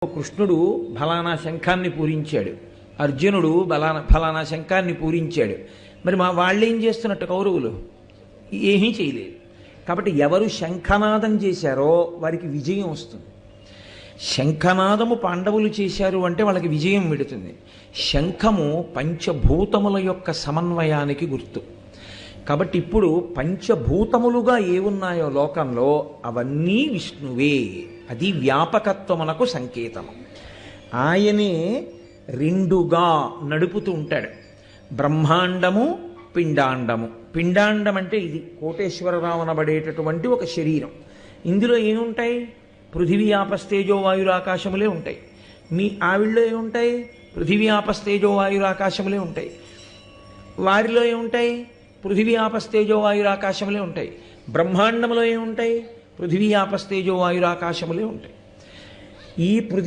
కృష్ణుడు ఫలానా శంఖాన్ని పూరించాడు, అర్జునుడు ఫలానా శంఖాన్ని పూరించాడు. మరి వాళ్ళు ఏం చేస్తున్నట్టు కౌరవులు ఏమీ చేయలేదు. కాబట్టి ఎవరు శంఖనాదం చేశారో వారికి విజయం వస్తుంది. శంఖనాదము పాండవులు చేశారు అంటే వాళ్ళకి విజయం మిడుతుంది. శంఖము పంచభూతముల యొక్క సమన్వయానికి గుర్తు. కాబట్టి ఇప్పుడు పంచభూతములుగా ఏమున్నాయో లోకంలో అవన్నీ విష్ణువే. అది వ్యాపకత్వమునకు సంకేతము. ఆయనే రెండుగా నడుపుతూ ఉంటాడు. బ్రహ్మాండము, పిండాండము. పిండాండం అంటే ఇది కోటేశ్వరరావు అనబడేటటువంటి ఒక శరీరం. ఇందులో ఏముంటాయి? పృథివీ ఆపస్తేజో వాయురాకాశములే ఉంటాయి. మీ ఆవిళ్ళలో ఏముంటాయి? పృథివీ ఆపస్తేజో వాయురాకాశములే ఉంటాయి. వారిలో ఏముంటాయి? పృథివీ ఆపస్తేజో వాయురాకాశములే ఉంటాయి. బ్రహ్మాండంలో ఏముంటాయి? పృథివీ ఆపస్తేజో వాయురాకాశములే ఉంటాయి. ఈ